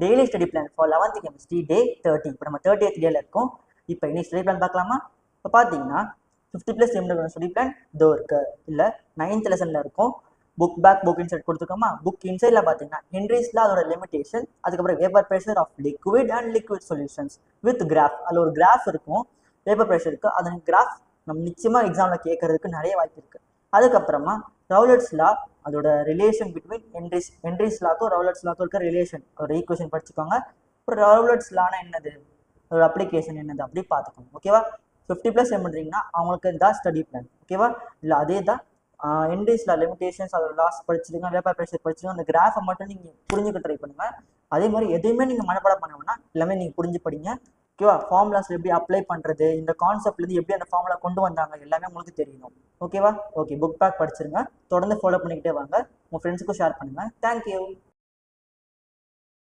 Daily study plan for 11th chemistry day 30. இப்போ நம்ம 30th டேல இருக்கோம். இப்போ இன்னைக்கு ஸ்டடி பிளான் பார்க்கலாமா? இப்போ பார்த்தீங்கன்னா 50+ எம்எல் ஸ்டடி பிளான் இதோ இருக்கு. இல்லை 9th லெசனில் இருக்கும். புக் பேக் புக் இன்சைட் கொடுத்துருக்கோமா? புக் இன்சைட்ல பார்த்தீங்கன்னா ஹென்ரிஸ்ல அதோட லிமிடேஷன், அதுக்கப்புறம் vapour pressure of liquid and liquid solutions with graph. அதில் ஒரு கிராஃப் இருக்கும், வேப்பர் ப்ரெஷருக்கு. அதன் கிராஃப் நம்ம நிச்சயமாக எக்ஸாமில் கேட்கறதுக்கு நிறைய வாய்ப்பு இருக்குது. அதுக்கப்புறமா ரவுலட்ஸ் லா, அதோட ரிலேஷன் பிட்வீன் ஹென்ரிஸ் லாக்கும் ரவுலட்ஸ் லாக்கும் இருக்க ரிலேஷன், ஒரு ஈக்குவேஷன் படிச்சுக்கோங்க. அப்புறம் ரவுலட்ஸ் லானா என்னது, அதோட அப்ளிகேஷன் என்னது அப்படி பார்த்துக்கோங்க. ஓகேவா? 50+ பண்ணுறீங்கன்னா அவங்களுக்கு தான் ஸ்டடி பிளான். ஓகேவா? இல்லை அதே தான் ஹென்ரிஸ் லா லிமிடேஷன்ஸ், அதோட லாஸ் படிச்சிருங்க, வேப்பர் ப்ரெஷர் படிச்சிருங்க. அந்த கிராஃபை மட்டும் நீங்கள் புரிஞ்சுக்க ட்ரை பண்ணுங்க. அதே மாதிரி எதையுமே நீங்கள் மனப்பாடம் பண்ண வேணா, எல்லாமே நீங்கள் புரிஞ்சு படிங்க. ஓகேவா? ஃபார்முலாஸ் எப்படி அப்ளை பண்ணுறது, இந்த கான்செப்ட்லேருந்து எப்படி அந்த ஃபார்முலா கொண்டு வந்தாங்க, எல்லாமே உங்களுக்கு தெரியணும். ஓகேவா? ஓகே, புக் பேக் படிச்சிருங்க. தொடர்ந்து ஃபாலோ பண்ணிக்கிட்டே வாங்க. உங்கள் ஃப்ரெண்ட்ஸுக்கும் ஷேர் பண்ணுங்கள். தேங்க்யூ.